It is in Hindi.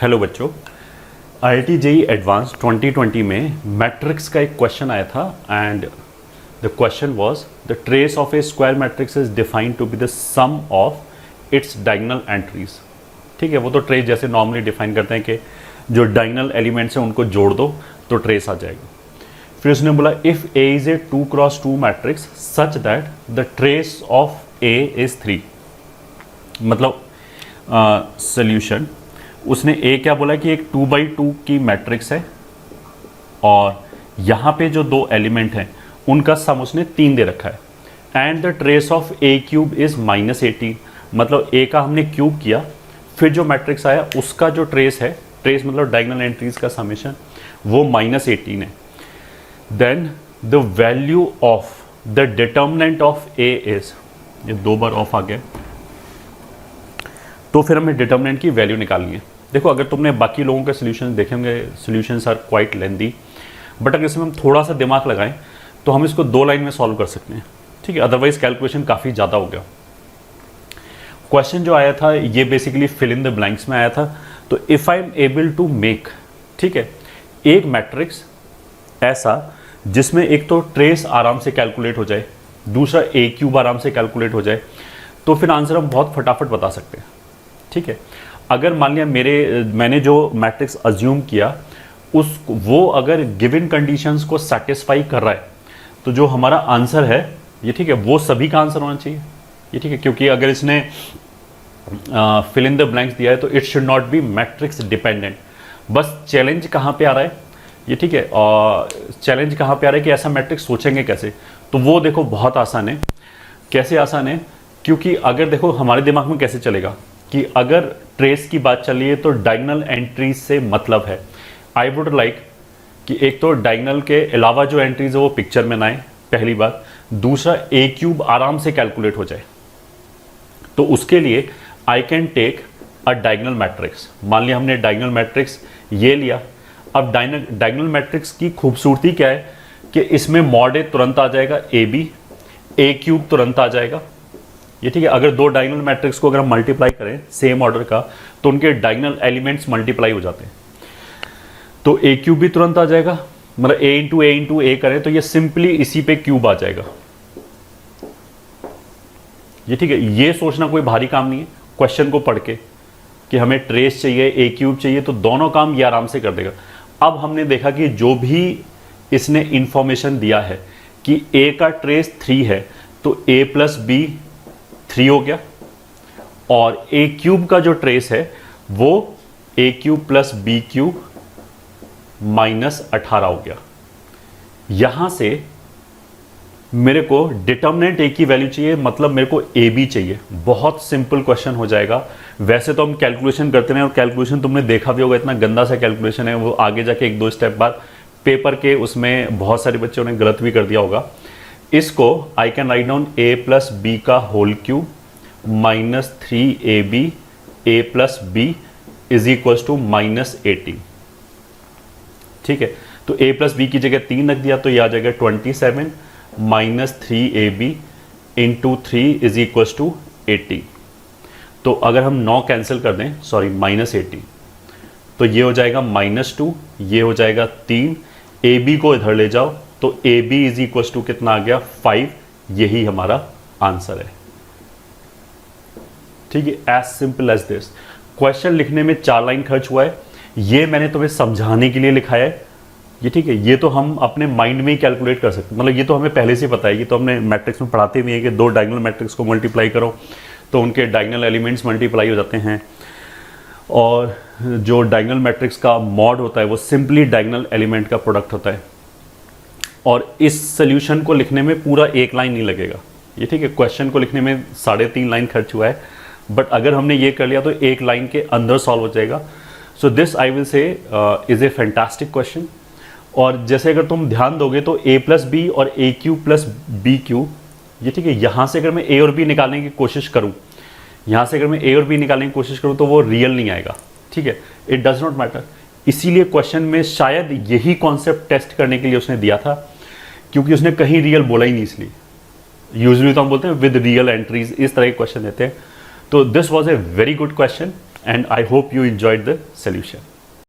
हेलो बच्चों, IIT JEE एडवांस 2020 में मैट्रिक्स का एक क्वेश्चन आया था and the question was the trace of a square matrix is defined to be the sum of its diagonal entries. ठीक है, वो तो ट्रेस जैसे नॉर्मली डिफाइन करते हैं कि जो डायगोनल एलिमेंट्स हैं उनको जोड़ दो तो ट्रेस आ जाएगा। फिर उसने बोला if A is a 2x2 matrix such that the trace of A is 3, मतलब सोल्यूशन उसने ए क्या बोला कि एक 2x2 की मैट्रिक्स है और यहाँ पे जो दो एलिमेंट हैं उनका सम उसने 3 दे रखा है and the trace of A cube is -18, मतलब ए का हमने क्यूब किया फिर जो मैट्रिक्स आया उसका जो ट्रेस है, ट्रेस मतलब डायगोनल एंट्रीज का समेशन, वो -18 है। Then the value of the determinant of A is, ये 2 बार ऑफ आ गया, तो फिर हमें डिटर्मिनेंट की वैल्यू निकालनी है। देखो अगर तुमने बाकी लोगों के सोल्यूशन देखे होंगे, solutions are quite lengthy, but अगर इसमें हम थोड़ा सा दिमाग लगाएं तो हम इसको 2 लाइन में सॉल्व कर सकते हैं। ठीक है, अदरवाइज कैलकुलेशन काफ़ी ज़्यादा हो गया। क्वेश्चन जो आया था ये basically fill in the blanks में आया था। तो if I am able to make, ठीक है, एक मैट्रिक्स ऐसा जिसमें एक तो ट्रेस आराम से कैलकुलेट हो जाए, दूसरा ए क्यूब आराम से कैलकुलेट हो जाए, तो फिर आंसर हम बहुत फटाफट बता सकते हैं। ठीक है, अगर मान लिया मैंने जो मैट्रिक्स अज्यूम किया वो अगर गिवन कंडीशंस को सेटिस्फाई कर रहा है तो जो हमारा आंसर है ये, ठीक है, वो सभी का आंसर होना चाहिए। ये ठीक है, क्योंकि अगर इसने फिल इन द ब्लैंक्स दिया है तो it should not be matrix dependent. बस चैलेंज कहाँ पे आ रहा है, ये ठीक है, और चैलेंज कहाँ पे आ रहा है कि ऐसा मैट्रिक्स सोचेंगे कैसे, तो वो देखो बहुत आसान है। कैसे आसान है, क्योंकि अगर देखो हमारे दिमाग में कैसे चलेगा कि अगर ट्रेस की बात चल रही है तो डायगोनल एंट्रीज से मतलब है। आई वुड लाइक कि एक तो डायगोनल के अलावा जो एंट्रीज है वो पिक्चर में ना आए, पहली बात। दूसरा, ए क्यूब आराम से कैलकुलेट हो जाए। तो उसके लिए I can take a diagonal matrix. मान लिया हमने डायगोनल मैट्रिक्स ये लिया। अब डायगोनल मैट्रिक्स की खूबसूरती क्या है कि इसमें मॉड ए तुरंत आ जाएगा, ए बी, ए क्यूब तुरंत आ जाएगा। ये ठीक है, अगर 2 डायगोनल मैट्रिक्स को अगर हम मल्टीप्लाई करें सेम ऑर्डर का तो उनके डायगोनल एलिमेंट्स मल्टीप्लाई हो जाते हैं। तो ए क्यूब भी तुरंत आ जाएगा, मतलब ए इंटू ए करें तो ये सिंपली इसी पे क्यूब आ जाएगा। ये ठीक है, ये सोचना कोई भारी काम नहीं है क्वेश्चन को पढ़ के कि हमें ट्रेस चाहिए, ए क्यूब चाहिए, तो दोनों काम ये आराम से कर देगा। अब हमने देखा कि जो भी इसने इंफॉर्मेशन दिया है कि ए का ट्रेस 3 है तो a प्लस बी 3 हो गया, और ए क्यूब का जो ट्रेस है वो ए क्यूब प्लस बी क्यूब -18 हो गया। यहां से मेरे को डिटर्मिनेंट ए की वैल्यू चाहिए, मतलब मेरे को ए बी चाहिए। बहुत सिंपल क्वेश्चन हो जाएगा। वैसे तो हम कैलकुलेशन करते हैं और कैलकुलेशन तुमने देखा भी होगा, इतना गंदा सा कैलकुलेशन है वो, आगे जाके 1-2 स्टेप बाद पेपर के उसमें बहुत सारे बच्चों ने गलत भी कर दिया होगा। इसको I can write down A plus B का whole cube -3ab a plus B is equals to -18। ठीक है, तो a प्लस बी की जगह 3 रख दिया तो ये आ जाएगा 27 -3ab into 3 is equals to 80। तो अगर हम 9 कैंसिल कर दें, सॉरी -80, तो ये हो जाएगा -2, ये हो जाएगा 3, ab को इधर ले जाओ तो A B is equal to कितना आ गया 5। यही हमारा आंसर है। ठीक है, as simple as this. Question लिखने में 4 लाइन खर्च हुआ है, ये मैंने तुम्हें समझाने के लिए लिखा है। ये ठीक है, ये तो हम अपने माइंड में ही कैलकुलेट कर सकते हैं, मतलब ये तो हमें पहले से पता है, ये तो हमने मैट्रिक्स में पढ़ाते भी है कि 2 डायगोनल मैट्रिक्स को मल्टीप्लाई करो तो उनके डायगोनल एलिमेंट्स मल्टीप्लाई हो जाते हैं, और जो डायगोनल मैट्रिक्स का मॉड होता है वो सिंपली डायगोनल एलिमेंट का प्रोडक्ट होता है। और इस सोल्यूशन को लिखने में पूरा 1 लाइन नहीं लगेगा। ये ठीक है, क्वेश्चन को लिखने में 3.5 लाइन खर्च हुआ है, बट अगर हमने ये कर लिया तो 1 लाइन के अंदर सॉल्व हो जाएगा। So this I will say is a fantastic question. और जैसे अगर तुम ध्यान दोगे तो a प्लस बी और ए क्यूब प्लस बी क्यूब, ये ठीक है, यहाँ से अगर मैं a और b निकालने की कोशिश करूँ, यहाँ से अगर मैं a और b निकालने की कोशिश करूँ तो वो रियल नहीं आएगा। ठीक है, इट डज नॉट मैटर। इसीलिए क्वेश्चन में शायद यही कॉन्सेप्ट टेस्ट करने के लिए उसने दिया था, क्योंकि उसने कहीं रियल बोला ही नहीं। इसलिए यूजुअली तो हम बोलते हैं विद रियल एंट्रीज, इस तरह के क्वेश्चन देते हैं। तो this was a very good question and I hope you enjoyed the solution.